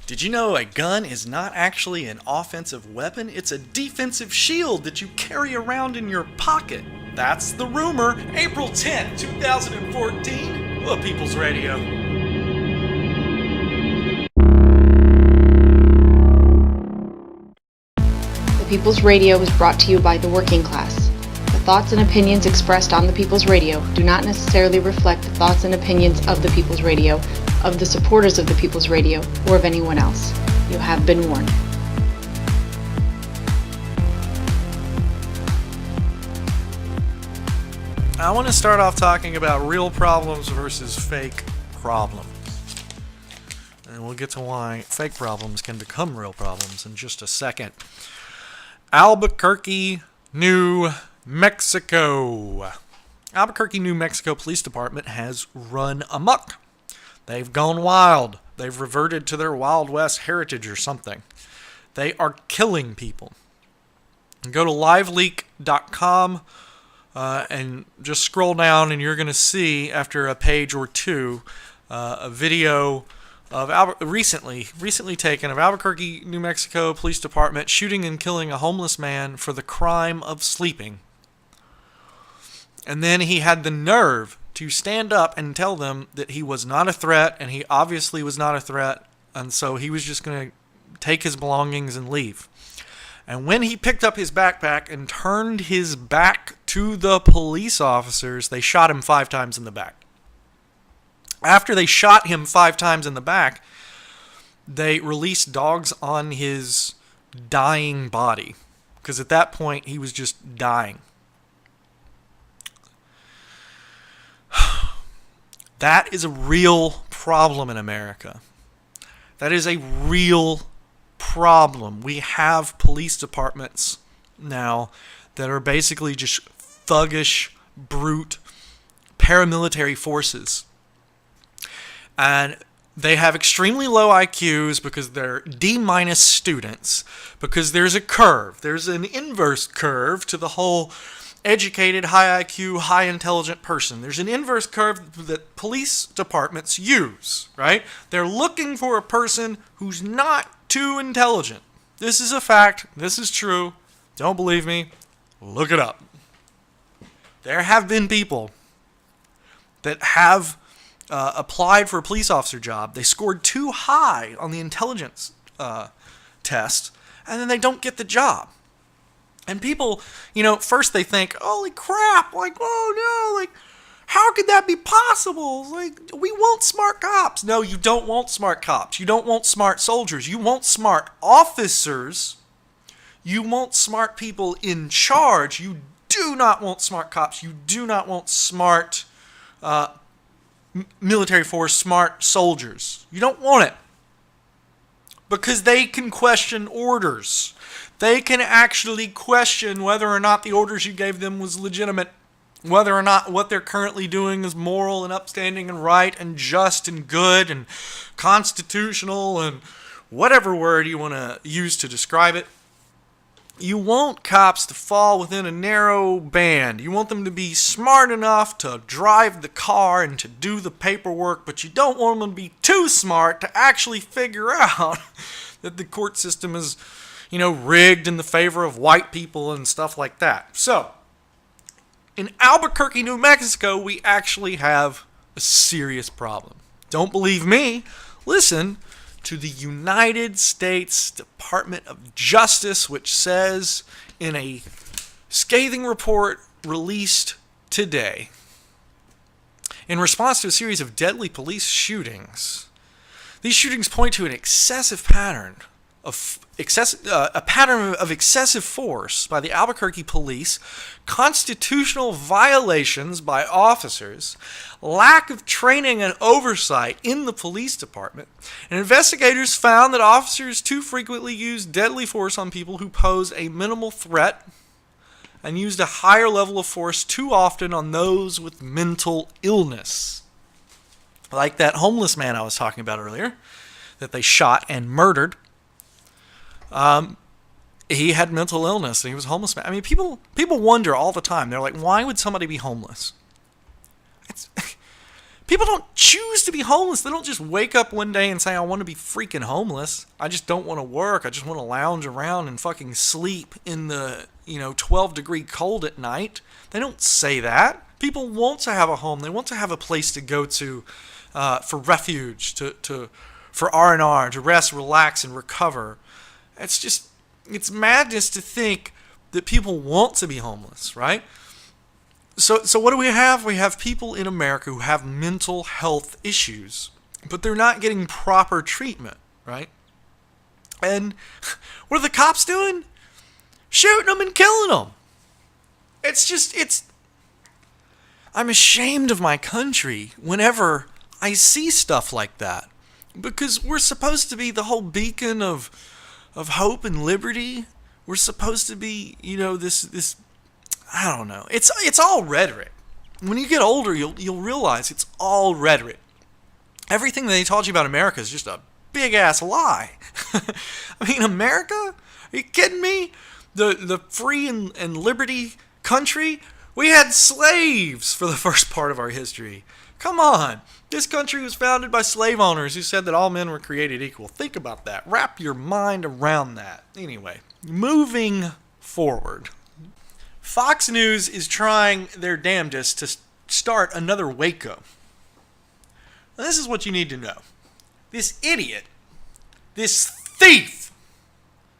Did you know a gun is not actually an offensive weapon? It's a defensive shield that you carry around in your pocket. That's the rumor. April 10th, 2014, The People's Radio. The People's Radio is brought to you by the working class. The thoughts and opinions expressed on the People's Radio do not necessarily reflect the thoughts and opinions of the People's Radio, of the supporters of the People's Radio, or of anyone else. You have been warned. I want to start off talking about real problems versus fake problems. And we'll get to why fake problems can become real problems in just a second. Albuquerque, New Mexico. Albuquerque, New Mexico Police Department has run amok. They've gone wild. They've reverted to their Wild West heritage or something. They are killing people. Go to liveleak.com and just scroll down, and you're going to see, after a page or two, a video of recently taken of Albuquerque, New Mexico Police Department shooting and killing a homeless man for the crime of sleeping. And then he had the nerve to stand up and tell them that he was not a threat, and he obviously was not a threat, and so he was just going to take his belongings and leave. And when he picked up his backpack and turned his back to the police officers, they shot him 5 times in the back. After they shot him 5 times in the back, they released dogs on his dying body, because at that point he was just dying. That is a real problem in America. That is a real problem. We have police departments now that are basically just thuggish, brute paramilitary forces. And they have extremely low IQs because they're D- students, because there's a curve. There's an inverse curve to the whole educated, high IQ, high intelligent person. There's an inverse curve that police departments use, right? They're looking for a person who's not too intelligent. This is a fact. This is true. Don't believe me? Look it up. There have been people that have applied for a police officer job. They scored too high on the intelligence test, and then they don't get the job. And people, first they think, holy crap, oh no, how could that be possible? We want smart cops. No, you don't want smart cops. You don't want smart soldiers. You want smart officers. You want smart people in charge. You do not want smart cops. You do not want smart military force, smart soldiers. You don't want it. Because they can question orders. They can actually question whether or not the orders you gave them was legitimate, whether or not what they're currently doing is moral and upstanding and right and just and good and constitutional and whatever word you want to use to describe it. You want cops to fall within a narrow band. You want them to be smart enough to drive the car and to do the paperwork, but you don't want them to be too smart to actually figure out that the court system is, rigged in the favor of white people and stuff like that. So, in Albuquerque, New Mexico, we actually have a serious problem. Don't believe me? Listen to the United States Department of Justice, which says in a scathing report released today, in response to a series of deadly police shootings, these shootings point to an excessive pattern of excessive force by the Albuquerque police, constitutional violations by officers, lack of training and oversight in the police department, and investigators found that officers too frequently use deadly force on people who pose a minimal threat and used a higher level of force too often on those with mental illness. Like that homeless man I was talking about earlier that they shot and murdered. He had mental illness and he was a homeless man. I mean, people wonder all the time. They're like, why would somebody be homeless? People don't choose to be homeless. They don't just wake up one day and say, I want to be freaking homeless. I just don't want to work. I just want to lounge around and fucking sleep in the, 12-degree cold at night. They don't say that. People want to have a home. They want to have a place to go to for refuge, for R&R, to rest, relax, and recover. It's madness to think that people want to be homeless, right? So what do we have? We have people in America who have mental health issues, but they're not getting proper treatment, right? And what are the cops doing? Shooting them and killing them. I'm ashamed of my country whenever I see stuff like that, because we're supposed to be the whole beacon of hope and liberty. We're supposed to be, this I don't know. It's all rhetoric. When you get older, you'll realize it's all rhetoric. Everything they taught you about America is just a big ass lie. I mean, America? Are you kidding me? The free and liberty country? We had slaves for the first part of our history. Come on. This country was founded by slave owners who said that all men were created equal. Think about that. Wrap your mind around that. Anyway, moving forward. Fox News is trying their damnedest to start another Waco. Now, this is what you need to know. This idiot, this thief,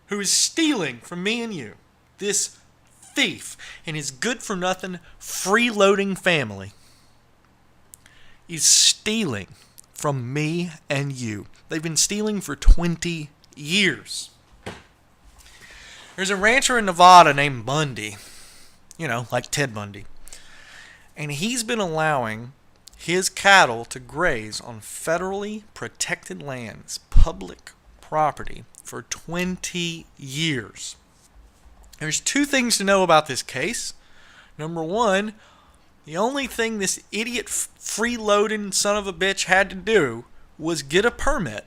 who is stealing from me and you, this thief and his good-for-nothing, freeloading family, is stealing from me and you. They've been stealing for 20 years. There's a rancher in Nevada named Bundy. Like Ted Bundy. And he's been allowing his cattle to graze on federally protected lands, public property, for 20 years. There's two things to know about this case. Number one, the only thing this idiot freeloading son of a bitch had to do was get a permit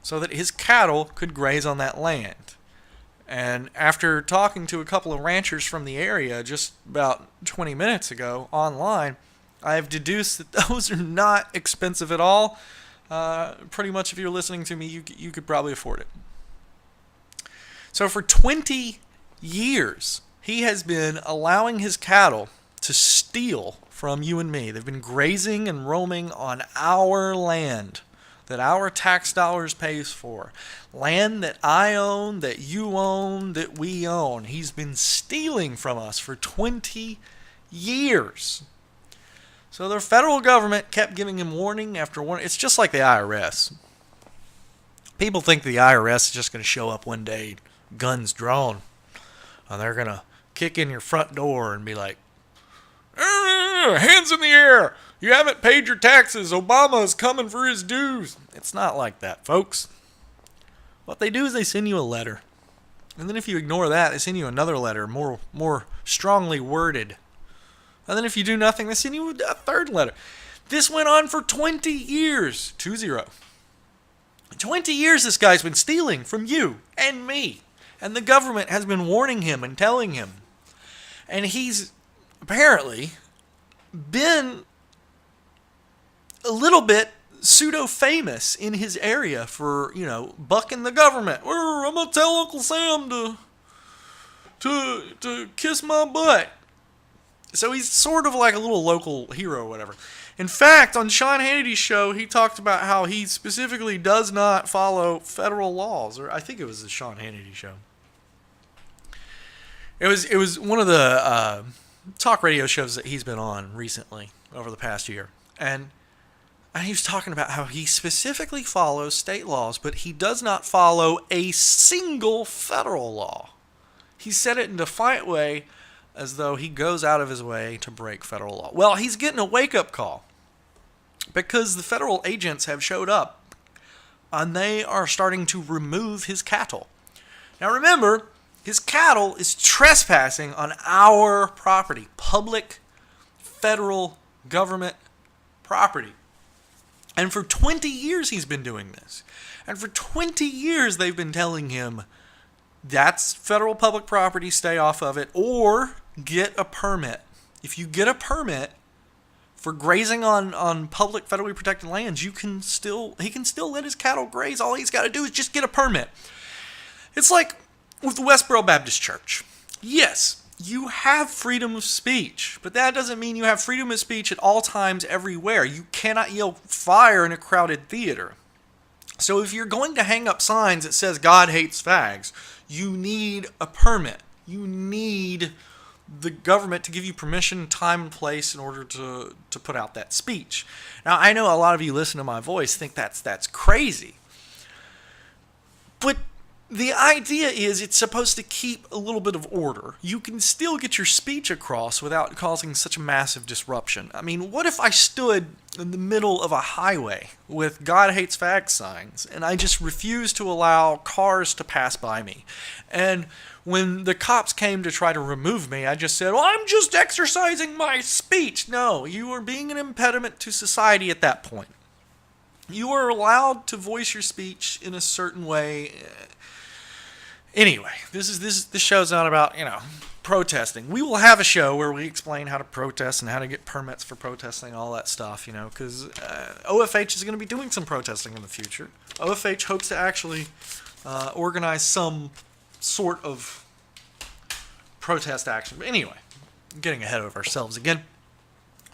so that his cattle could graze on that land. And after talking to a couple of ranchers from the area just about 20 minutes ago online, I have deduced that those are not expensive at all. Pretty much if you're listening to me, you could probably afford it. So for 20 years, he has been allowing his cattle to steal from you and me. They've been grazing and roaming on our land that our tax dollars pays for. Land that I own, that you own, that we own. He's been stealing from us for 20 years. So the federal government kept giving him warning after warning. It's just like the IRS. People think the IRS is just going to show up one day, guns drawn, and they're going to kick in your front door and be like, hands in the air. You haven't paid your taxes. Obama is coming for his dues. It's not like that, folks. What they do is they send you a letter. And then if you ignore that, they send you another letter, more strongly worded. And then if you do nothing, they send you a third letter. This went on for 20 years. 20. 20 years this guy's been stealing from you and me. And the government has been warning him and telling him. And he's apparently been a little bit pseudo-famous in his area for, bucking the government. I'm going to tell Uncle Sam to kiss my butt. So he's sort of like a little local hero or whatever. In fact, on Sean Hannity's show, he talked about how he specifically does not follow federal laws. Or I think it was the Sean Hannity show. It was one of the talk radio shows that he's been on recently over the past year. And he was talking about how he specifically follows state laws, but he does not follow a single federal law. He said it in a defiant way, as though he goes out of his way to break federal law. Well, he's getting a wake-up call because the federal agents have showed up and they are starting to remove his cattle. Now remember, his cattle is trespassing on our property, public federal government property. And for 20 years he's been doing this. And for 20 years they've been telling him, that's federal public property, stay off of it, or get a permit. If you get a permit for grazing on public federally protected lands, he can still let his cattle graze. All he's got to do is just get a permit. It's like with the Westboro Baptist Church. Yes, you have freedom of speech, but that doesn't mean you have freedom of speech at all times everywhere. You cannot yell fire in a crowded theater. So if you're going to hang up signs that says God hates fags, you need a permit. You need the government to give you permission, time, and place in order to put out that speech. Now, I know a lot of you listen to my voice think that's crazy. But the idea is it's supposed to keep a little bit of order. You can still get your speech across without causing such a massive disruption. I mean, what if I stood in the middle of a highway with God hates fags signs and I just refused to allow cars to pass by me? And when the cops came to try to remove me, I just said, well, I'm just exercising my speech. No, you are being an impediment to society at that point. You are allowed to voice your speech in a certain way. Anyway, this show's not about, protesting. We will have a show where we explain how to protest and how to get permits for protesting, all that stuff, because OFH is going to be doing some protesting in the future. OFH hopes to actually organize some sort of protest action. But anyway, getting ahead of ourselves again.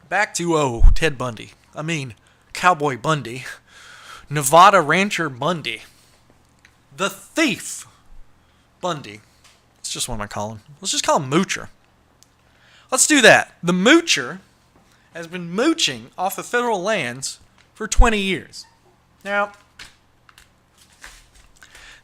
Back to, Ted Bundy. Cowboy Bundy. Nevada rancher Bundy. The thief Bundy. It's just what I call him. Let's just call him Moocher. Let's do that. The Moocher has been mooching off of federal lands for 20 years. Now,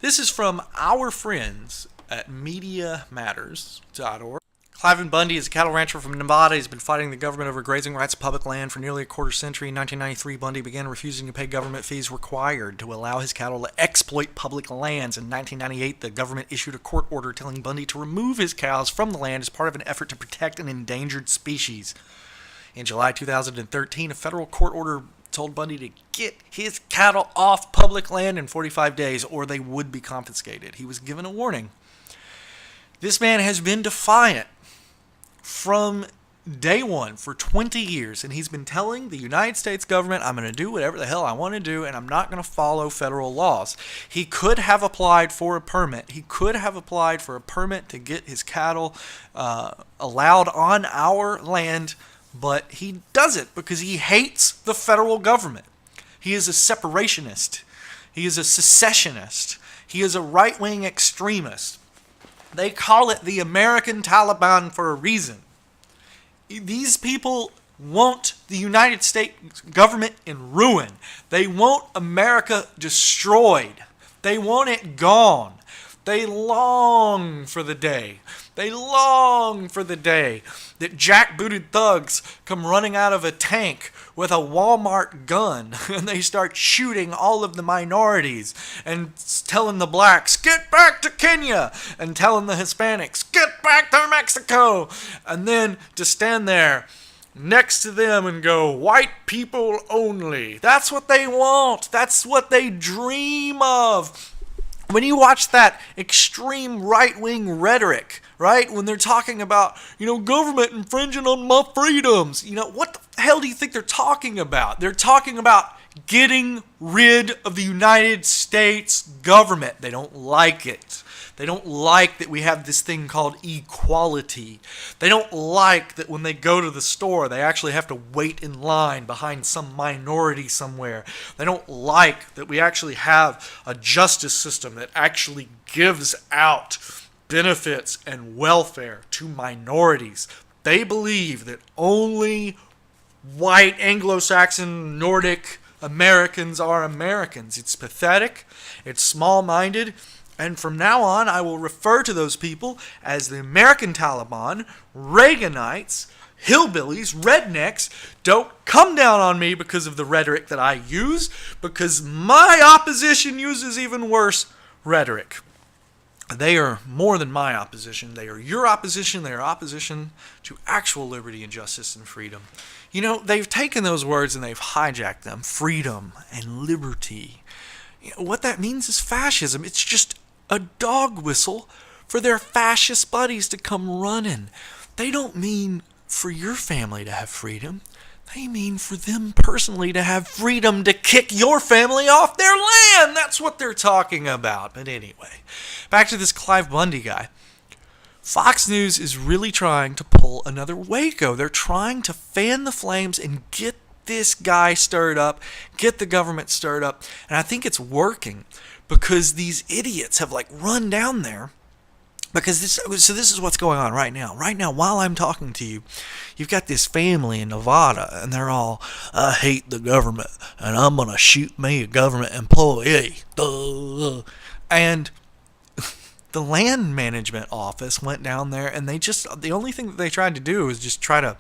this is from our friends at MediaMatters.org. Cliven Bundy is a cattle rancher from Nevada. He's been fighting the government over grazing rights of public land for nearly a quarter century. In 1993, Bundy began refusing to pay government fees required to allow his cattle to exploit public lands. In 1998, the government issued a court order telling Bundy to remove his cows from the land as part of an effort to protect an endangered species. In July 2013, a federal court order told Bundy to get his cattle off public land in 45 days or they would be confiscated. He was given a warning. This man has been defiant from day one for 20 years, and he's been telling the United States government, I'm going to do whatever the hell I want to do, and I'm not going to follow federal laws. He could have applied for a permit. He could have applied for a permit to get his cattle allowed on our land, but he doesn't because he hates the federal government. He is a separationist. He is a secessionist. He is a right-wing extremist. They call it the American Taliban for a reason. These people want the United States government in ruin. They want America destroyed. They want it gone. They long for the day. They long for the day that jackbooted thugs come running out of a tank with a Walmart gun and they start shooting all of the minorities and telling the blacks, get back to Kenya, and telling the Hispanics, get back to Mexico, and then to stand there next to them and go, white people only. That's what they want. That's what they dream of. When you watch that extreme right-wing rhetoric, right, when they're talking about, government infringing on my freedoms, what the hell do you think they're talking about? They're talking about getting rid of the United States government. They don't like it. They don't like that we have this thing called equality. They don't like that when they go to the store, they actually have to wait in line behind some minority somewhere. They don't like that we actually have a justice system that actually gives out benefits and welfare to minorities. They believe that only white Anglo-Saxon Nordic Americans are Americans. It's pathetic. It's small-minded. And from now on, I will refer to those people as the American Taliban, Reaganites, hillbillies, rednecks. Don't come down on me because of the rhetoric that I use, because my opposition uses even worse rhetoric. They are more than my opposition. They are your opposition. They are opposition to actual liberty and justice and freedom. They've taken those words and they've hijacked them. Freedom and liberty. What that means is fascism. It's just a dog whistle for their fascist buddies to come running. They don't mean for your family to have freedom. They mean for them personally to have freedom to kick your family off their land. That's what they're talking about. But anyway, back to this Clive Bundy guy. Fox News is really trying to pull another Waco. They're trying to fan the flames and get this guy stirred up, get the government stirred up. And I think it's working because these idiots have run down there. Because this is what's going on right now. Right now, while I'm talking to you, you've got this family in Nevada, and they're all, I hate the government, and I'm going to shoot me a government employee. And the land management office went down there, and the only thing that they tried to do was just try to,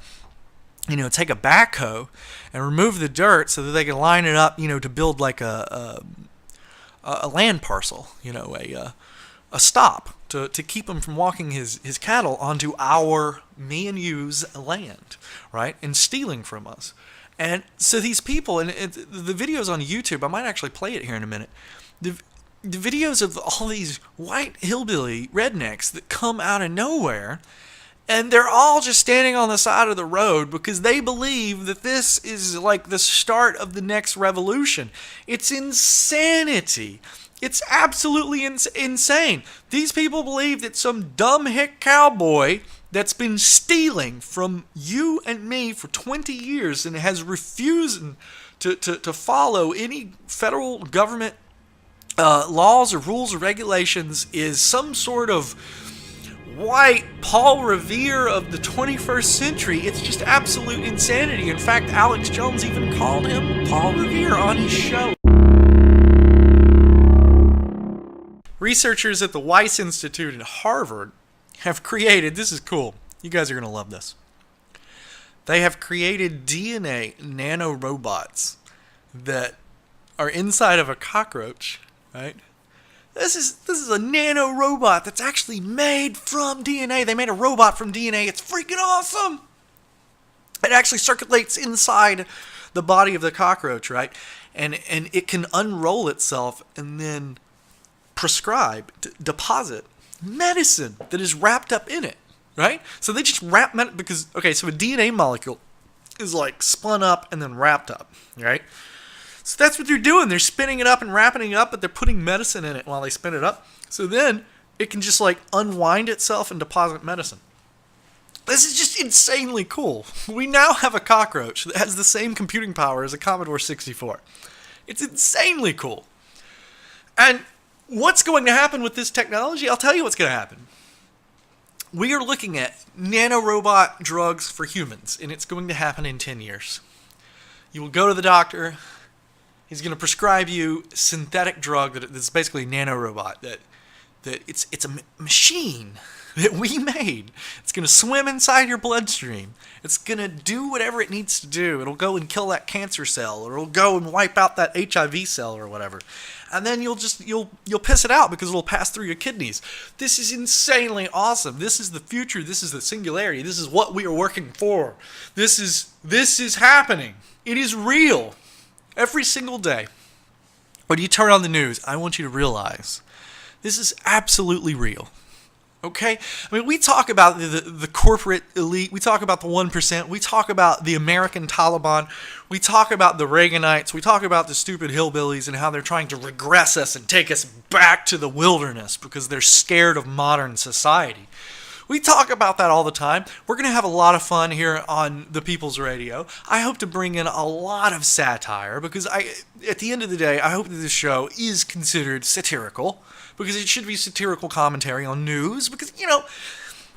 take a backhoe and remove the dirt so that they could line it up, to build a land parcel, a stop to keep him from walking his cattle onto me and you's land, right? And stealing from us. And so these people, and the video's on YouTube, I might actually play it here in a minute. The videos of all these white hillbilly rednecks that come out of nowhere, and they're all just standing on the side of the road because they believe that this is the start of the next revolution. It's insanity. It's absolutely insane. These people believe that some dumb hick cowboy that's been stealing from you and me for 20 years and has refused to follow any federal government laws or rules or regulations is some sort of white Paul Revere of the 21st century. It's just absolute insanity. In fact, Alex Jones even called him Paul Revere on his show. Researchers at the Weiss Institute at Harvard have created, this is cool, you guys are going to love this. They have created DNA nanorobots that are inside of a cockroach, right? This is a nanorobot that's actually made from DNA. They made a robot from DNA. It's freaking awesome. It actually circulates inside the body of the cockroach, right? And it can unroll itself and then prescribe, deposit medicine that is wrapped up in it, right? So they just wrap because so a DNA molecule is spun up and then wrapped up, right? So that's what they're doing. They're spinning it up and wrapping it up, but they're putting medicine in it while they spin it up. So then it can just unwind itself and deposit medicine. This is just insanely cool. We now have a cockroach that has the same computing power as a Commodore 64. It's insanely cool. And what's going to happen with this technology? I'll tell you what's going to happen. We are looking at nanorobot drugs for humans, and it's going to happen in 10 years. You will go to the doctor. He's going to prescribe you synthetic drug that's basically a nanorobot. That it's a machine that we made. It's going to swim inside your bloodstream. It's going to do whatever it needs to do. It'll go and kill that cancer cell, or it'll go and wipe out that HIV cell or whatever. And then you'll piss it out because it'll pass through your kidneys. This is insanely awesome. This is the future. This is the singularity. This is what we are working for. This is happening. It is real. Every single day, when you turn on the news, I want you to realize this is absolutely real. Okay? I mean, we talk about the corporate elite. We talk about the 1%. We talk about the American Taliban. We talk about the Reaganites. We talk about the stupid hillbillies and how they're trying to regress us and take us back to the wilderness because they're scared of modern society. We talk about that all the time. We're going to have a lot of fun here on the People's Radio. I hope to bring in a lot of satire because at the end of the day, I hope that this show is considered satirical because it should be satirical commentary on news because,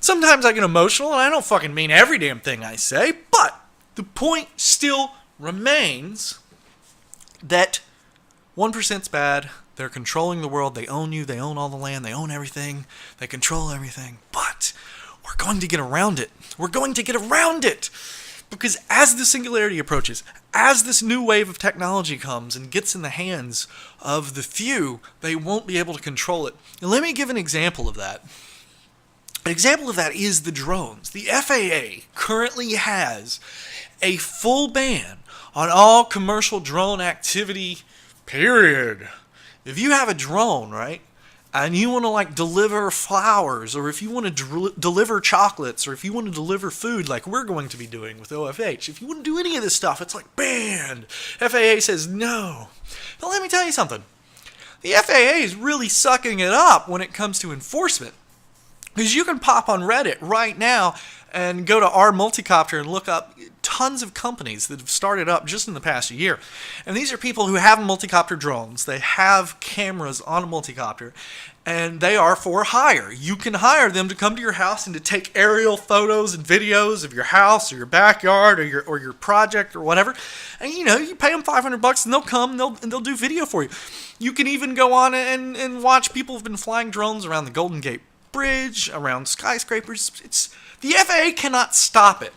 sometimes I get emotional and I don't fucking mean every damn thing I say, but the point still remains that 1%'s bad. They're controlling the world. They own you. They own all the land. They own everything. They control everything. But we're going to get around it. We're going to get around it. Because as the singularity approaches, as this new wave of technology comes and gets in the hands of the few, they won't be able to control it. And let me give an example of that. An example of that is the drones. The FAA currently has a full ban on all commercial drone activity, period. If you have a drone, right, and you want to like deliver flowers, or if you want to deliver chocolates, or if you want to deliver food like we're going to be doing with OFH, if you want to do any of this stuff, it's like banned. FAA says no. But let me tell you something. The FAA is really sucking it up when it comes to enforcement. Because you can pop on Reddit right now and go to our multicopter and look up tons of companies that have started up just in the past year. And these are people who have multicopter drones. They have cameras on a multicopter, and they are for hire. You can hire them to come to your house and to take aerial photos and videos of your house or your backyard or your project or whatever. And you pay them $500 and they'll come and they'll do video for you. You can even go on and watch people who've been flying drones around the Golden Gate Bridge, around skyscrapers. The FAA cannot stop it,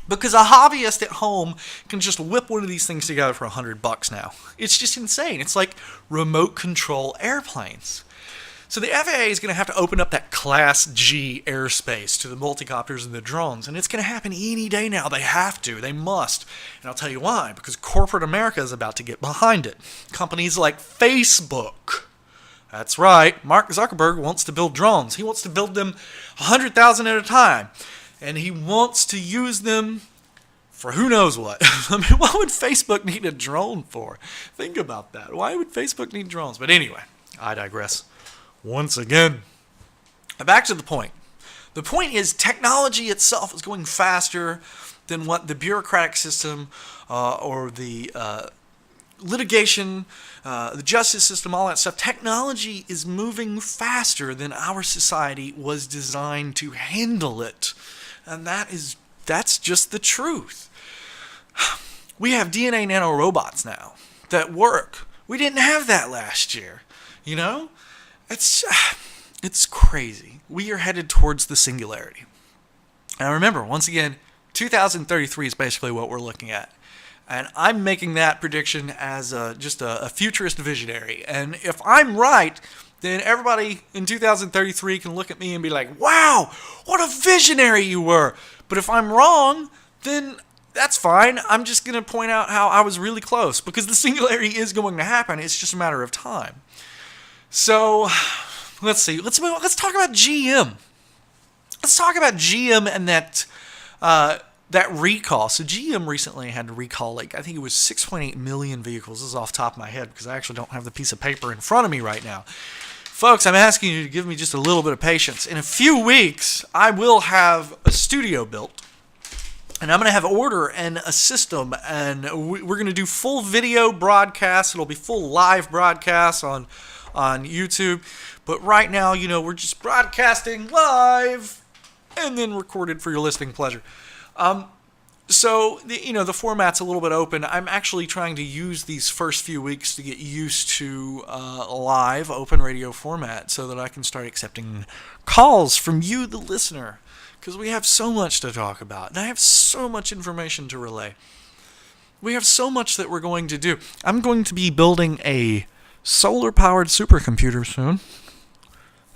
because a hobbyist at home can just whip one of these things together for $100 now. It's just insane. It's like remote control airplanes. So the FAA is going to have to open up that Class G airspace to the multicopters and the drones, and it's going to happen any day now. They have to. They must. And I'll tell you why. Because corporate America is about to get behind it. Companies like Facebook. That's right. Mark Zuckerberg wants to build drones. He wants to build them 100,000 at a time. And he wants to use them for who knows what. I mean, what would Facebook need a drone for? Think about that. Why would Facebook need drones? But anyway, I digress. Once again, back to the point. The point is technology itself is going faster than what the bureaucratic system or the litigation, the justice system, all that stuff. Technology is moving faster than our society was designed to handle it. And that's just the truth. We have DNA nanorobots now that work. We didn't have that last year. It's crazy. We are headed towards the singularity. And remember, once again, 2033 is basically what we're looking at. And I'm making that prediction as just a futurist visionary. And if I'm right, then everybody in 2033 can look at me and be like, wow, what a visionary you were. But if I'm wrong, then that's fine. I'm just going to point out how I was really close, because the singularity is going to happen. It's just a matter of time. So let's see. Let's talk about GM. Let's talk about GM and that recall. So GM recently had to recall, I think it was 6.8 million vehicles. This is off the top of my head because I actually don't have the piece of paper in front of me right now. Folks, I'm asking you to give me just a little bit of patience. In a few weeks, I will have a studio built, and I'm going to have order and a system, and we're going to do full video broadcasts. It'll be full live broadcasts on YouTube. But right now, we're just broadcasting live and then recorded for your listening pleasure. So the format's a little bit open. I'm actually trying to use these first few weeks to get used to a live open radio format so that I can start accepting calls from you, the listener, because we have so much to talk about, and I have so much information to relay. We have so much that we're going to do. I'm going to be building a solar-powered supercomputer soon.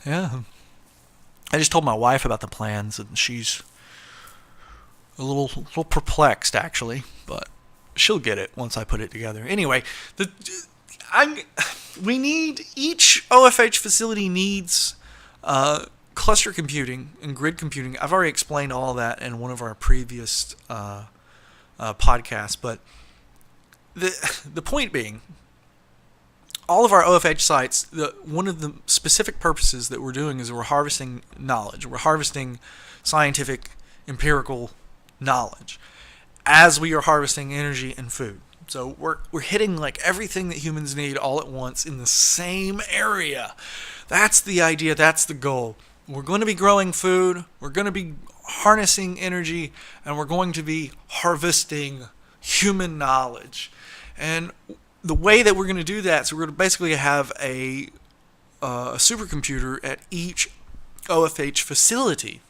Yeah. I just told my wife about the plans, and she's a little perplexed, actually, but she'll get it once I put it together. Anyway, each OFH facility needs cluster computing and grid computing. I've already explained all that in one of our previous podcasts, but the point being, all of our OFH sites, one of the specific purposes that we're doing is we're harvesting knowledge. We're harvesting scientific, empirical knowledge as we are harvesting energy and food. So we're hitting everything that humans need all at once in the same area. That's the idea. That's the goal. We're going to be growing food. We're going to be harnessing energy, and we're going to be harvesting human knowledge. And the way that we're going to do that, so we're going to basically have a supercomputer at each OFH facility.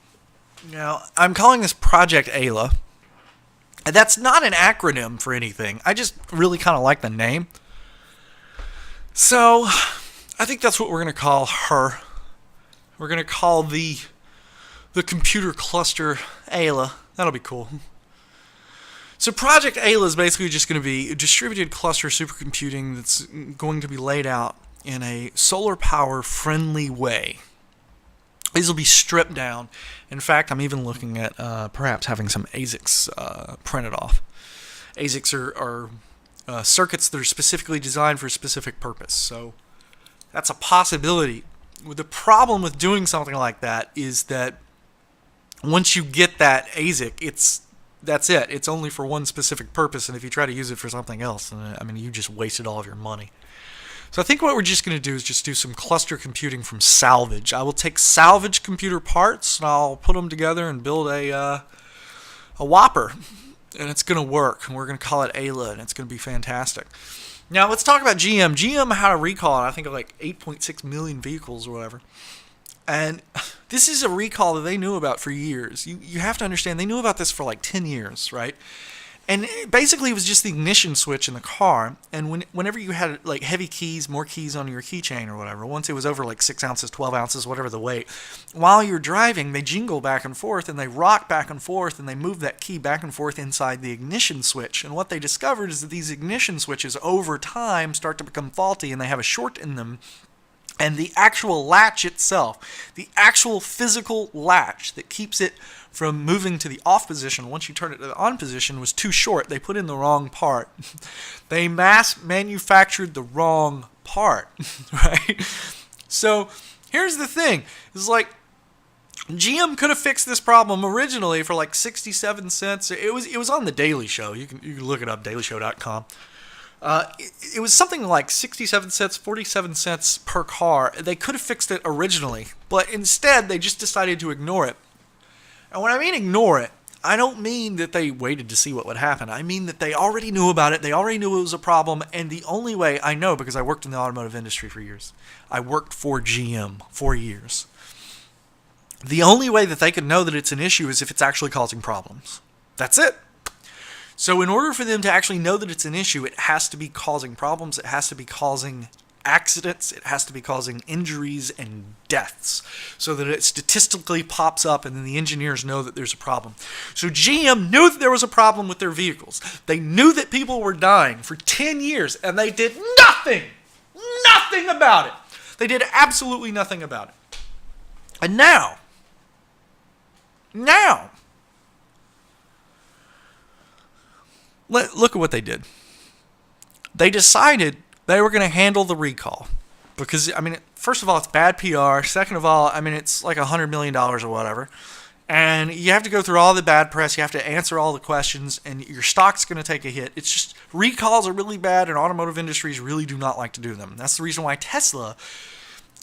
Now, I'm calling this Project Ayla. And that's not an acronym for anything. I just really kind of like the name. So, I think that's what we're going to call her. We're going to call the computer cluster Ayla. That'll be cool. So Project Ayla is basically just going to be a distributed cluster supercomputing that's going to be laid out in a solar power friendly way. These will be stripped down. In fact, I'm even looking at perhaps having some ASICs printed off. ASICs are circuits that are specifically designed for a specific purpose. So that's a possibility. The problem with doing something like that is that once you get that ASIC, that's it. It's only for one specific purpose, and if you try to use it for something else, you just wasted all of your money. So I think what we're just going to do is just do some cluster computing from salvage. I will take salvage computer parts, and I'll put them together and build a Whopper, and it's going to work. And we're going to call it Ayla, and it's going to be fantastic. Now let's talk about GM. GM had a recall on, I think, of like 8.6 million vehicles or whatever. And this is a recall that they knew about for years. You have to understand, they knew about this for like 10 years, right? And basically it was just the ignition switch in the car. And whenever you had like heavy keys, more keys on your keychain or whatever, once it was over like 6 ounces, 12 ounces, whatever the weight, while you're driving, they jingle back and forth and they rock back and forth and they move that key back and forth inside the ignition switch. And what they discovered is that these ignition switches over time start to become faulty and they have a short in them. And the actual latch itself, the actual physical latch that keeps it from moving to the off position once you turn it to the on position was too short. They put in the wrong part. They mass manufactured the wrong part, right? So here's the thing. It's like GM could have fixed this problem originally for like 67 cents. It was on the Daily Show. You can look it up, dailyshow.com. It was something like 67 cents, 47 cents per car. They could have fixed it originally, but instead they just decided to ignore it. And when I mean ignore it, I don't mean that they waited to see what would happen. I mean that they already knew about it. They already knew it was a problem. And the only way I know, because I worked in the automotive industry for years, I worked for GM for years. The only way that they could know that it's an issue is if it's actually causing problems. That's it. So in order for them to actually know that it's an issue, it has to be causing problems. It has to be causing accidents. It has to be causing injuries and deaths so that it statistically pops up and then the engineers know that there's a problem. So GM knew that there was a problem with their vehicles. They knew that people were dying for 10 years and they did nothing about it. They did absolutely nothing about it. And now, look at what they did. They decided they were going to handle the recall because, first of all, it's bad PR. Second of all, it's like $100 million or whatever. And you have to go through all the bad press. You have to answer all the questions, and your stock's going to take a hit. It's just recalls are really bad, and automotive industries really do not like to do them. That's the reason why Tesla,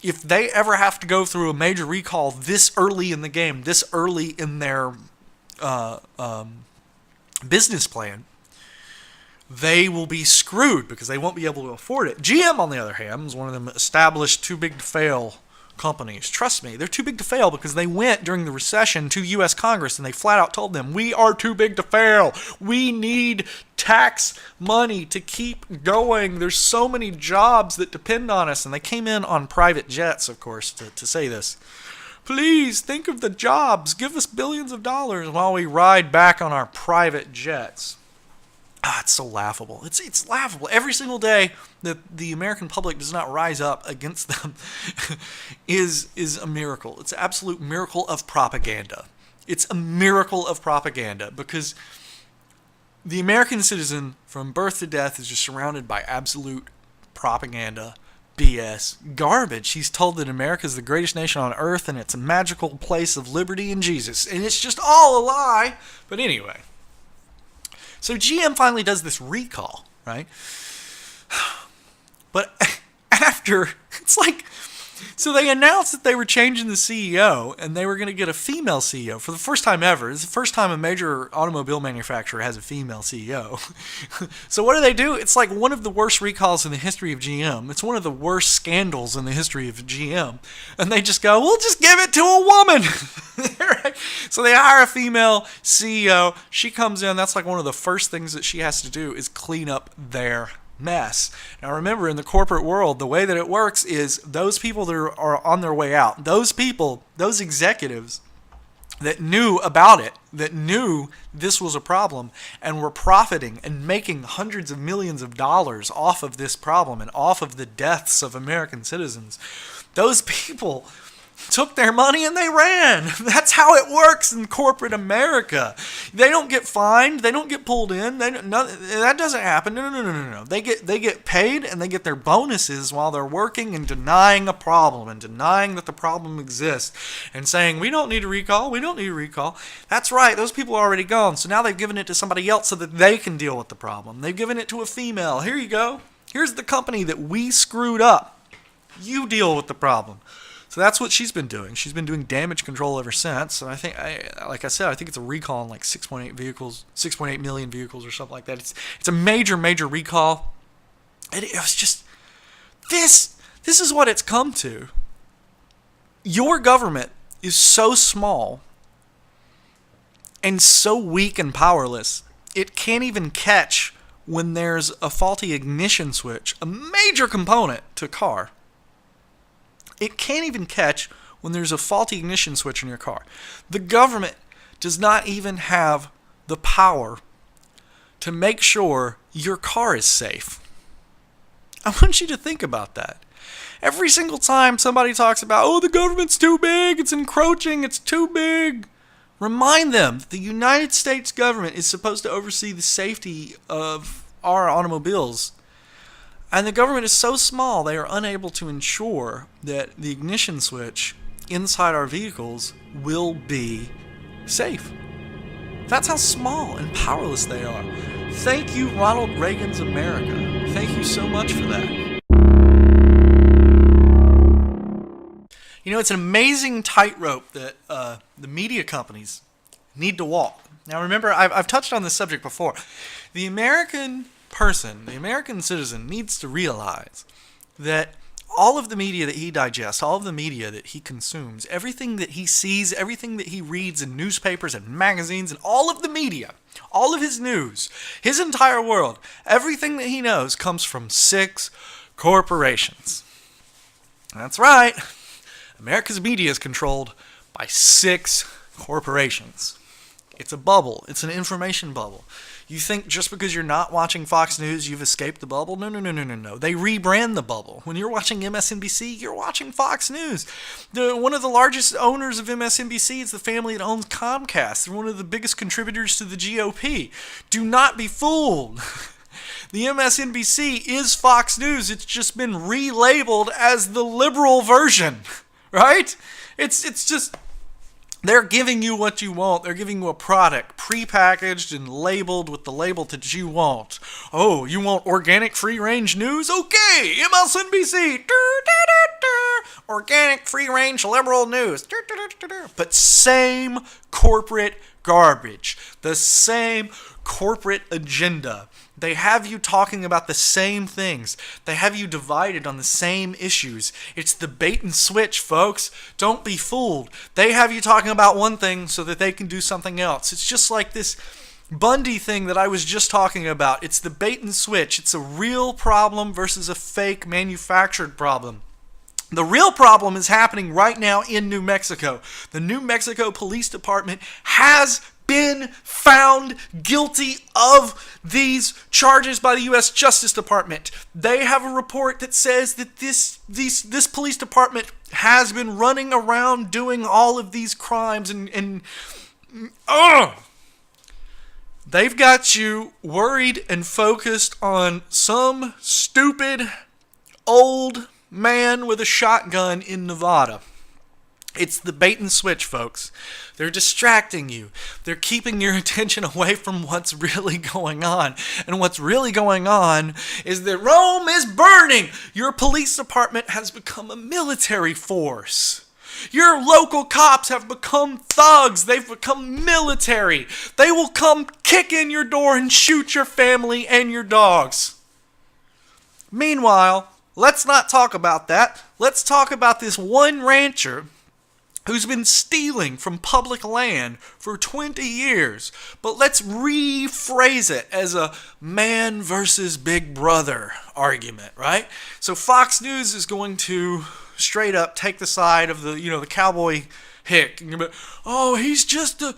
if they ever have to go through a major recall this early in the game, this early in their business plan, they will be screwed because they won't be able to afford it. GM, on the other hand, is one of them established too big to fail companies. Trust me, they're too big to fail because they went during the recession to U.S. Congress and they flat out told them, we are too big to fail. We need tax money to keep going. There's so many jobs that depend on us. And they came in on private jets, of course, to say this. Please think of the jobs. Give us billions of dollars while we ride back on our private jets. It's so laughable. It's laughable. Every single day that the American public does not rise up against them is a miracle. It's an absolute miracle of propaganda. It's a miracle of propaganda because the American citizen from birth to death is just surrounded by absolute propaganda, BS, garbage. He's told that America is the greatest nation on earth and it's a magical place of liberty in Jesus. And it's just all a lie. But anyway. So GM finally does this recall, right? But after, so they announced that they were changing the CEO and they were going to get a female CEO for the first time ever. It's the first time a major automobile manufacturer has a female CEO. So what do? It's like one of the worst recalls in the history of GM. It's one of the worst scandals in the history of GM. And they just go, we'll just give it to a woman. So they hire a female CEO. She comes in. That's like one of the first things that she has to do is clean up their mess. Now remember, in the corporate world, the way that it works is those people that are on their way out, those people, those executives, that knew about it, that knew this was a problem, and were profiting and making hundreds of millions of dollars off of this problem and off of the deaths of American citizens. Those people took their money and they ran. That's how it works in corporate America. They don't get fined. They don't get pulled in. That doesn't happen. No. They get paid and they get their bonuses while they're working and denying a problem and denying that the problem exists and saying, we don't need a recall. We don't need a recall. That's right. Those people are already gone. So now they've given it to somebody else so that they can deal with the problem. They've given it to a female. Here you go. Here's the company that we screwed up. You deal with the problem. So that's what she's been doing. She's been doing damage control ever since. So I think, like I said, I think it's a recall on like 6.8 million vehicles or something like that. It's a major recall. And it was just this is what it's come to. Your government is so small and so weak and powerless, it can't even catch when there's a faulty ignition switch, a major component to a car. It can't even catch when there's a faulty ignition switch in your car. The government does not even have the power to make sure your car is safe. I want you to think about that. Every single time somebody talks about, oh, the government's too big, it's encroaching, it's too big, remind them that the United States government is supposed to oversee the safety of our automobiles. And the government is so small, they are unable to ensure that the ignition switch inside our vehicles will be safe. That's how small and powerless they are. Thank you, Ronald Reagan's America. Thank you so much for that. You know, it's an amazing tightrope that the media companies need to walk. Now remember, I've touched on this subject before. The American person, the American citizen, needs to realize that all of the media that he digests, all of the media that he consumes, everything that he sees, everything that he reads in newspapers and magazines and all of the media, all of his news, his entire world, everything that he knows comes from 6 corporations. That's right. America's media is controlled by 6 corporations. It's a bubble. It's an information bubble. You think just because you're not watching Fox News, you've escaped the bubble? No. They rebrand the bubble. When you're watching MSNBC, you're watching Fox News. One of the largest owners of MSNBC is the family that owns Comcast. They're one of the biggest contributors to the GOP. Do not be fooled. The MSNBC is Fox News. It's just been relabeled as the liberal version, right? It's just... They're giving you what you want. They're giving you a product prepackaged and labeled with the label that you want. Oh, you want organic free-range news? Okay, MSNBC. Organic free-range liberal news. But same corporate garbage. The same corporate agenda. They have you talking about the same things. They have you divided on the same issues. It's the bait and switch, folks. Don't be fooled. They have you talking about one thing so that they can do something else. It's just like this bundy thing that I was just talking about. It's the bait and switch. It's a real problem versus a fake manufactured problem. The real problem is happening right now in New Mexico. The New Mexico Police Department has been found guilty of these charges by the U.S. Justice Department. They have a report that says that this police department has been running around doing all of these crimes and they've got you worried and focused on some stupid old man with a shotgun in Nevada. It's the bait and switch, folks. They're distracting you. They're keeping your attention away from what's really going on. And what's really going on is that Rome is burning. Your police department has become a military force. Your local cops have become thugs. They've become military. They will come kick in your door and shoot your family and your dogs. Meanwhile, let's not talk about that. Let's talk about this one rancher who's been stealing from public land for 20 years. But let's rephrase it as a man versus big brother argument, right? So Fox News is going to straight up take the side of the cowboy hick. Oh, he's just a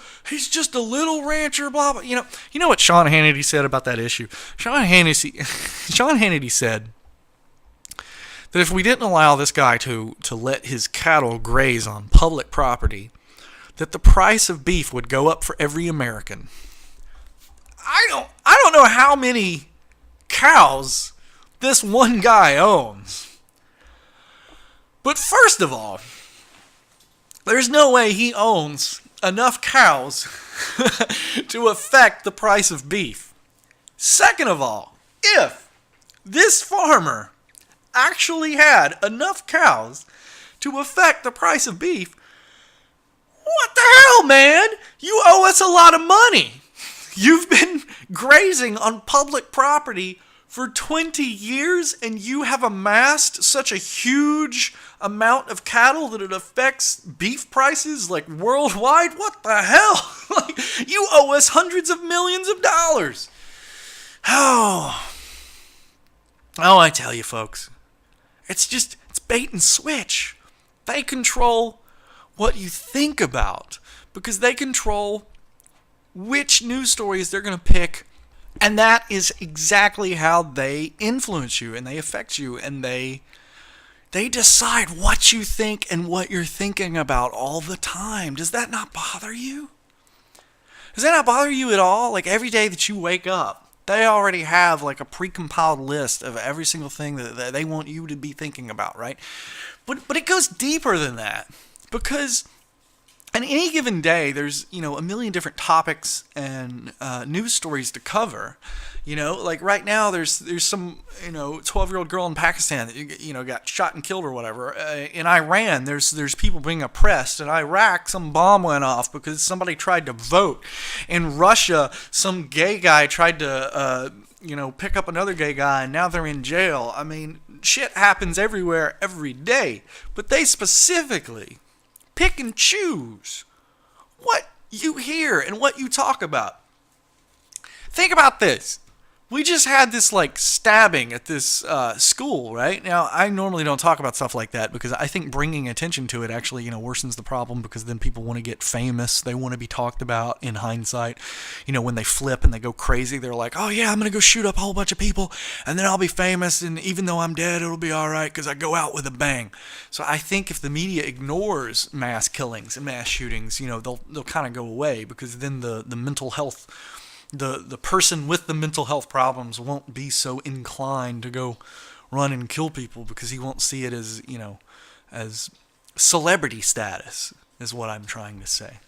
little rancher, blah blah. You know what Sean Hannity said about that issue. Sean Hannity said that if we didn't allow this guy to let his cattle graze on public property, that the price of beef would go up for every American. I don't know how many cows this one guy owns. But first of all, there's no way he owns enough cows to affect the price of beef. Second of all, if this farmer actually had enough cows to affect the price of beef, what the hell, man? You owe us a lot of money. You've been grazing on public property for 20 years and you have amassed such a huge amount of cattle that it affects beef prices like worldwide? What the hell? Like, you owe us hundreds of millions of dollars. Oh, I tell you folks, it's bait and switch. They control what you think about because they control which news stories they're going to pick, and that is exactly how they influence you and they affect you and they decide what you think and what you're thinking about all the time. Does that not bother you? Does that not bother you at all? Like every day that you wake up, they already have like a pre-compiled list of every single thing that they want you to be thinking about, right? But it goes deeper than that because on any given day, there's, a million different topics and news stories to cover. Like right now, there's some, 12-year-old girl in Pakistan that, got shot and killed or whatever. In Iran, there's people being oppressed. In Iraq, some bomb went off because somebody tried to vote. In Russia, some gay guy tried to, pick up another gay guy, and now they're in jail. I mean, shit happens everywhere, every day. But they specifically pick and choose what you hear and what you talk about. Think about this. We just had this stabbing at this school, right? Now, I normally don't talk about stuff like that because I think bringing attention to it actually, worsens the problem because then people want to get famous. They want to be talked about in hindsight. When they flip and they go crazy, they're like, oh yeah, I'm going to go shoot up a whole bunch of people and then I'll be famous. And even though I'm dead, it'll be all right because I go out with a bang. So I think if the media ignores mass killings and mass shootings, they'll kind of go away because then the mental health, the person with the mental health problems won't be so inclined to go run and kill people because he won't see it as, as celebrity status is what I'm trying to say.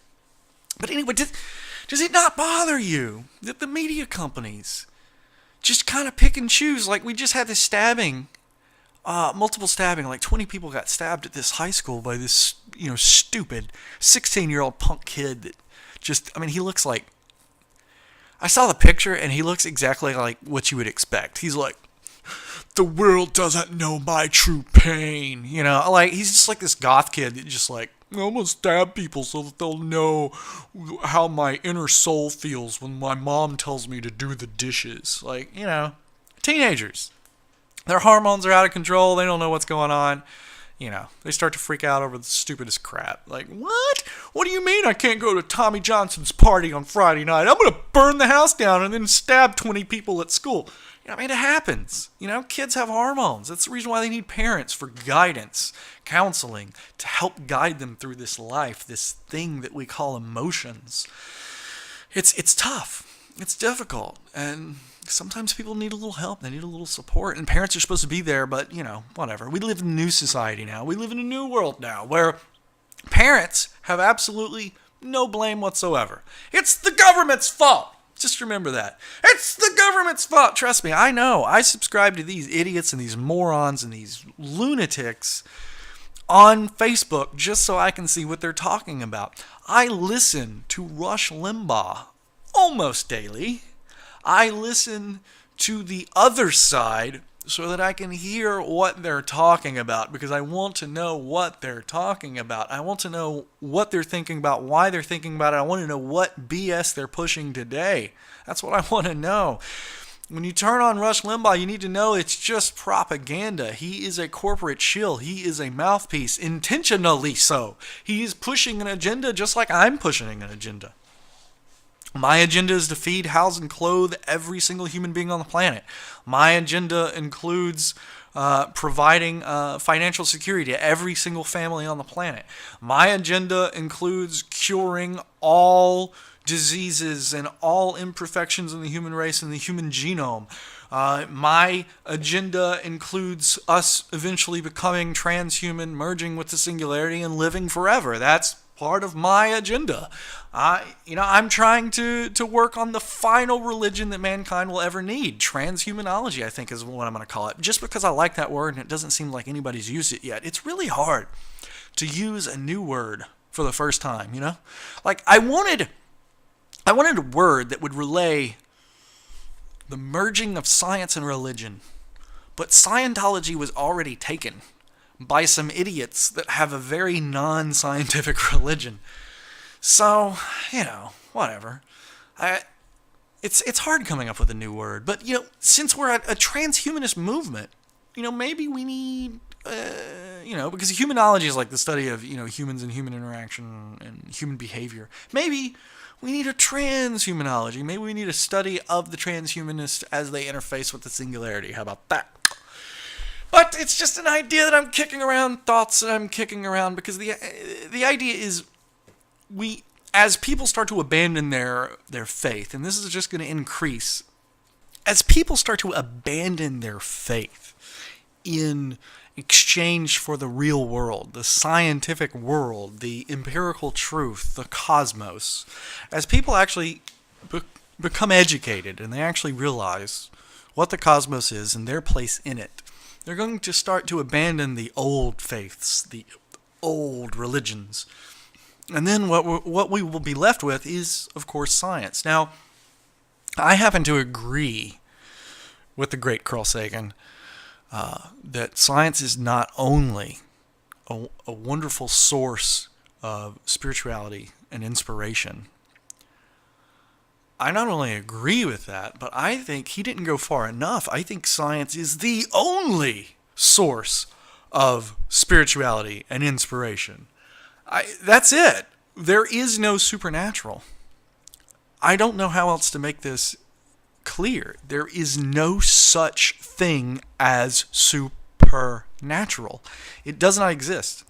But anyway, does it not bother you that the media companies just kind of pick and choose? Like we just had this stabbing, multiple stabbing, like 20 people got stabbed at this high school by this, stupid 16-year-old punk kid that he looks like, I saw the picture, and he looks exactly like what you would expect. He's like, the world doesn't know my true pain. He's just like this goth kid that just I'm going to stab people so that they'll know how my inner soul feels when my mom tells me to do the dishes. Teenagers. Their hormones are out of control. They don't know what's going on. They start to freak out over the stupidest crap. Like, what? What do you mean I can't go to Tommy Johnson's party on Friday night? I'm going to burn the house down and then stab 20 people at school. It happens. Kids have hormones. That's the reason why they need parents for guidance, counseling, to help guide them through this life, this thing that we call emotions. It's tough. It's difficult. And sometimes people need a little help. They need a little support. And parents are supposed to be there, but, whatever. We live in a new society now. We live in a new world now where parents have absolutely no blame whatsoever. It's the government's fault. Just remember that. It's the government's fault. Trust me, I know. I subscribe to these idiots and these morons and these lunatics on Facebook just so I can see what they're talking about. I listen to Rush Limbaugh almost daily. I listen to the other side so that I can hear what they're talking about because I want to know what they're talking about. I want to know what they're thinking about, why they're thinking about it. I want to know what BS they're pushing today. That's what I want to know. When you turn on Rush Limbaugh, you need to know it's just propaganda. He is a corporate shill. He is a mouthpiece, intentionally so. He is pushing an agenda just like I'm pushing an agenda. My agenda is to feed, house, and clothe every single human being on the planet. My agenda includes providing financial security to every single family on the planet. My agenda includes curing all diseases and all imperfections in the human race and the human genome. My agenda includes us eventually becoming transhuman, merging with the singularity, and living forever. That's part of my agenda. I'm trying to work on the final religion that mankind will ever need. Transhumanology, I think, is what I'm going to call it. Just because I like that word and it doesn't seem like anybody's used it yet. It's really hard to use a new word for the first time, Like, I wanted a word that would relay the merging of science and religion. But Scientology was already taken by some idiots that have a very non-scientific religion. So, whatever. It's hard coming up with a new word. But, since we're at a transhumanist movement, maybe we need, because humanology is like the study of, humans and human interaction and human behavior. Maybe we need a transhumanology. Maybe we need a study of the transhumanists as they interface with the singularity. How about that? But it's just an idea that I'm kicking around, thoughts that I'm kicking around, because the idea is as people start to abandon their faith, and this is just going to increase, as people start to abandon their faith in exchange for the real world, the scientific world, the empirical truth, the cosmos, as people actually become educated and they actually realize what the cosmos is and their place in it, they're going to start to abandon the old faiths, the old religions. And then what we will be left with is, of course, science. Now, I happen to agree with the great Carl Sagan that science is not only a wonderful source of spirituality and inspiration. I not only agree with that, but I think he didn't go far enough. I think science is the only source of spirituality and inspiration. That's it. There is no supernatural. I don't know how else to make this clear. There is no such thing as supernatural. It does not exist.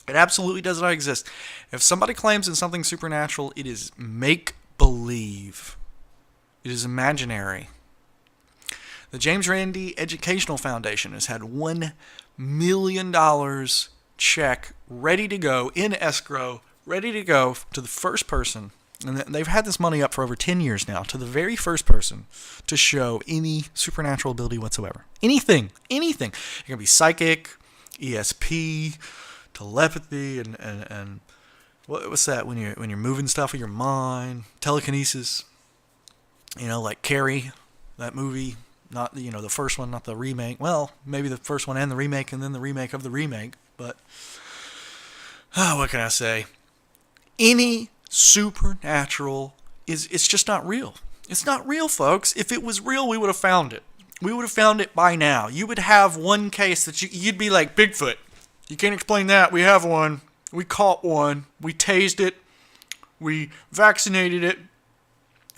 It absolutely does not exist. If somebody claims in something supernatural, it is make-believe. It is imaginary. The James Randi Educational Foundation has had $1 million check ready to go in escrow, ready to go to the first person. And they've had this money up for over 10 years now, to the very first person to show any supernatural ability whatsoever. Anything. It can be psychic, ESP, telepathy, and what's that when you're moving stuff with your mind, telekinesis. Like Carrie, that movie, not the first one, not the remake. Well, maybe the first one and the remake, and then the remake of the remake. But what can I say? Any supernatural it's just not real. It's not real, folks. If it was real, we would have found it. We would have found it by now. You would have one case that you'd be like, Bigfoot. You can't explain that. We have one. We caught one. We tased it. We vaccinated it.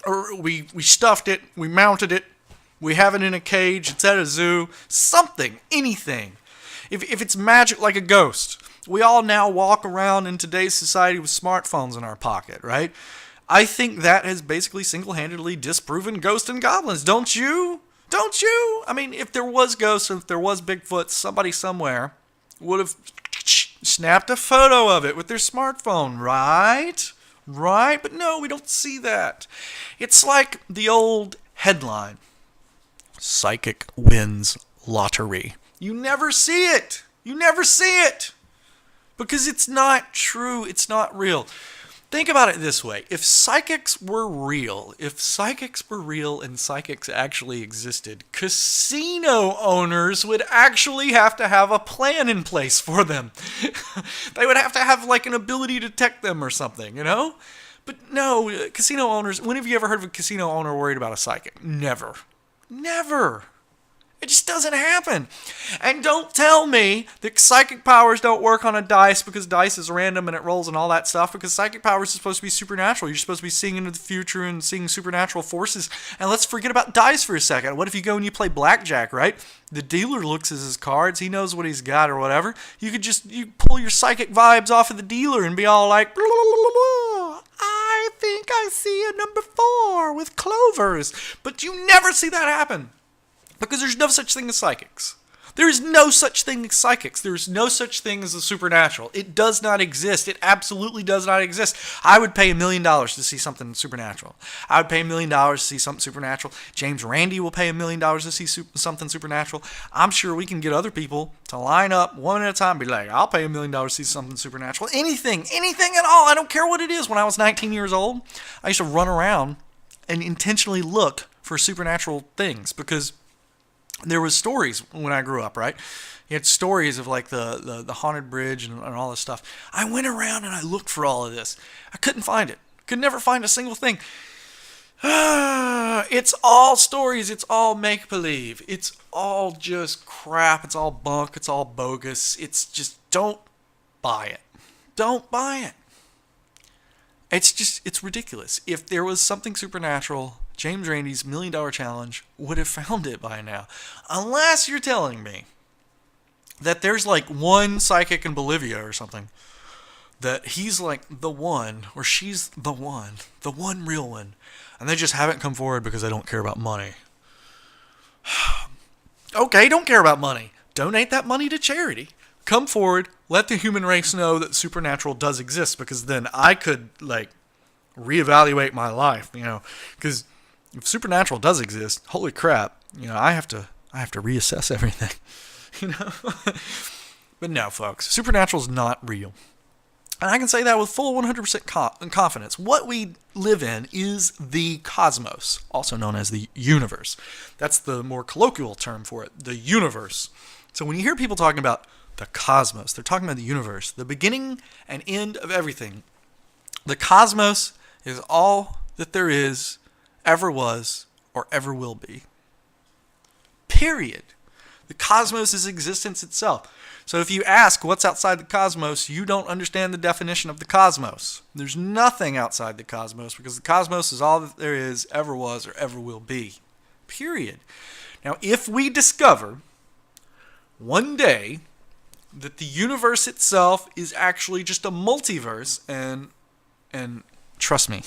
Or we stuffed it. We mounted it. We have it in a cage. It's at a zoo. Something. Anything. If it's magic like a ghost. We all now walk around in today's society with smartphones in our pocket, right? I think that has basically single-handedly disproven ghosts and goblins. Don't you? Don't you? I mean, if there was ghosts, if there was Bigfoot, somebody somewhere would have snapped a photo of it with their smartphone, right? Right? But no, we don't see that. It's like the old headline, Psychic Wins Lottery. You never see it. You never see it. Because it's not true. It's not real. Think about it this way. If psychics were real and psychics actually existed, casino owners would actually have to have a plan in place for them. They would have to have like an ability to detect them or something, But no, casino owners, when have you ever heard of a casino owner worried about a psychic? Never. Never. It just doesn't happen. And don't tell me that psychic powers don't work on a dice because dice is random and it rolls and all that stuff, because psychic powers is supposed to be supernatural. You're supposed to be seeing into the future and seeing supernatural forces. And let's forget about dice for a second. What if you go and you play blackjack, right? The dealer looks at his cards. He knows what he's got or whatever. You pull your psychic vibes off of the dealer and be all like, blah, blah, blah, blah. I think I see a number 4 with clovers. But you never see that happen. Because there's no such thing as psychics. There is no such thing as psychics. There is no such thing as the supernatural. It does not exist. It absolutely does not exist. I would pay $1 million to see something supernatural. I would pay $1 million to see something supernatural. James Randi will pay $1 million to see something supernatural. I'm sure we can get other people to line up one at a time and be like, I'll pay $1 million to see something supernatural. Anything at all. I don't care what it is. When I was 19 years old, I used to run around and intentionally look for supernatural things because there was stories when I grew up, right? You had stories of like the haunted bridge and all this stuff. I went around and I looked for all of this. I couldn't find it. Could never find a single thing. It's all stories. It's all make-believe. It's all just crap. It's all bunk. It's all bogus. It's just, don't buy it. Don't buy it. It's ridiculous. If there was something supernatural, James Randi's $1 million challenge would have found it by now. Unless you're telling me that there's like one psychic in Bolivia or something, that he's like the one, or she's the one real one, and they just haven't come forward because they don't care about money. Okay, don't care about money. Donate that money to charity. Come forward, let the human race know that supernatural does exist, because then I could like reevaluate my life, because if supernatural does exist, holy crap, I have to reassess everything, But no, folks, supernatural is not real. And I can say that with full 100% confidence. What we live in is the cosmos, also known as the universe. That's the more colloquial term for it, the universe. So when you hear people talking about the cosmos, they're talking about the universe, the beginning and end of everything. The cosmos is all that there is, ever was, or ever will be. Period. The cosmos is existence itself. So if you ask what's outside the cosmos, you don't understand the definition of the cosmos. There's nothing outside the cosmos, because the cosmos is all that there is, ever was, or ever will be. Period. Now, if we discover one day that the universe itself is actually just a multiverse, and trust me,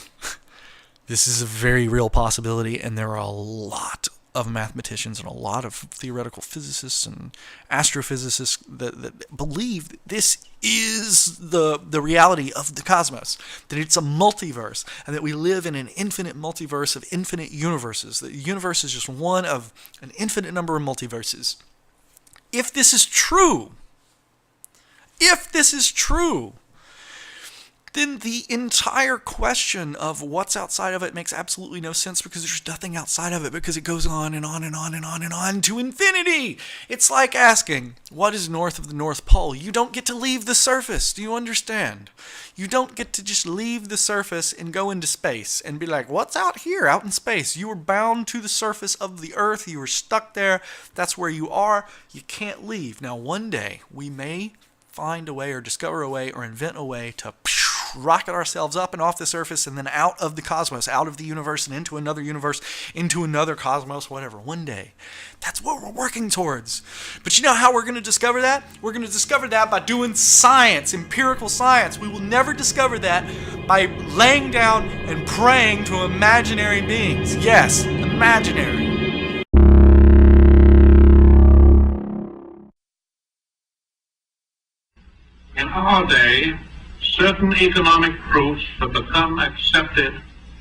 this is a very real possibility, and there are a lot of mathematicians and a lot of theoretical physicists and astrophysicists that believe that this is the reality of the cosmos, that it's a multiverse, and that we live in an infinite multiverse of infinite universes, that the universe is just one of an infinite number of multiverses. If this is true, then the entire question of what's outside of it makes absolutely no sense, because there's nothing outside of it, because it goes on and on and on and on and on to infinity. It's like asking, what is north of the North Pole? You don't get to leave the surface. Do you understand? You don't get to just leave the surface and go into space and be like, what's out here, out in space? You are bound to the surface of the earth. You are stuck there. That's where you are. You can't leave. Now, one day, we may find a way or discover a way or invent a way to rocket ourselves up and off the surface and then out of the cosmos, out of the universe and into another cosmos, whatever. One day. That's what we're working towards. But you know how we're going to discover that? We're going to discover that by doing science, empirical science. We will never discover that by laying down and praying to imaginary beings. Yes, imaginary. In our day, certain economic truths have become accepted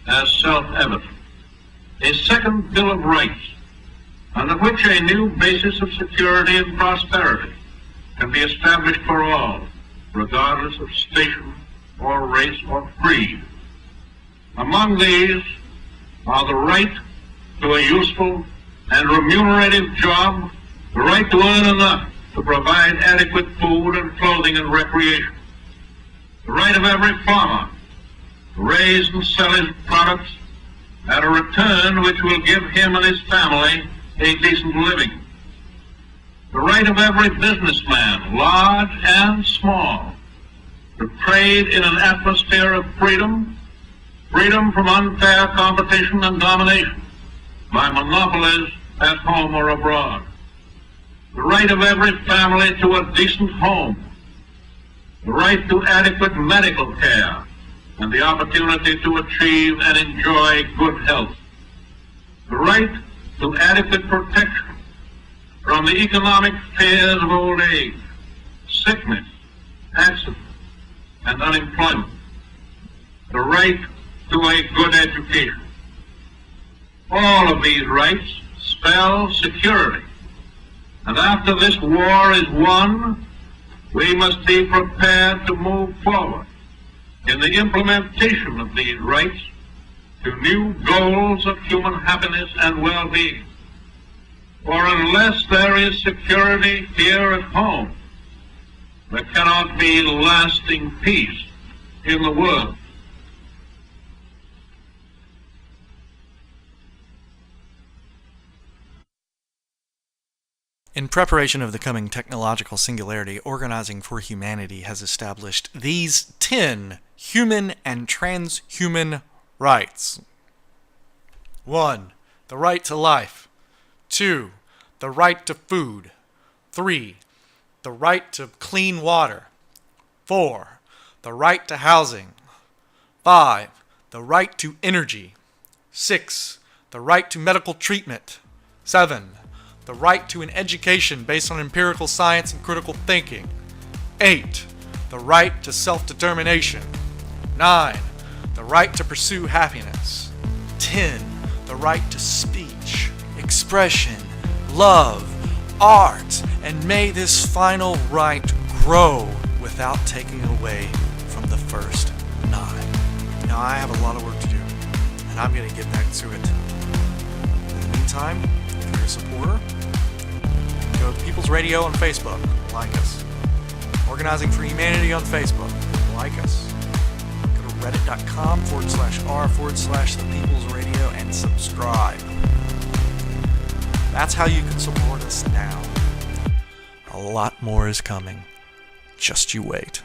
as self-evident. A second Bill of Rights, under which a new basis of security and prosperity can be established for all, regardless of station or race or creed. Among these are the right to a useful and remunerative job, the right to earn enough to provide adequate food and clothing and recreation, the right of every farmer to raise and sell his products at a return which will give him and his family a decent living. The right of every businessman, large and small, to trade in an atmosphere of freedom, freedom from unfair competition and domination by monopolies at home or abroad. The right of every family to a decent home, the right to adequate medical care, and the opportunity to achieve and enjoy good health. The right to adequate protection from the economic fears of old age, sickness, accident, and unemployment. The right to a good education. All of these rights spell security. And after this war is won, we must be prepared to move forward in the implementation of these rights to new goals of human happiness and well-being. For unless there is security here at home, there cannot be lasting peace in the world. In preparation of the coming technological singularity, Organizing for Humanity has established these 10 human and transhuman rights. 1. The right to life. 2. The right to food. 3. The right to clean water. 4. The right to housing. 5. The right to energy. 6. The right to medical treatment. 7. The right to an education based on empirical science and critical thinking. 8. The right to self-determination. 9. The right to pursue happiness. 10. The right to speech, expression, love, art, and may this final right grow without taking away from the first 9. Now I have a lot of work to do, and I'm going to get back to it. In the meantime, if you're a supporter, go to People's Radio on Facebook, like us. Organizing for Humanity on Facebook, like us. Go to reddit.com/r/The People's Radio and subscribe. That's how you can support us now. A lot more is coming. Just you wait.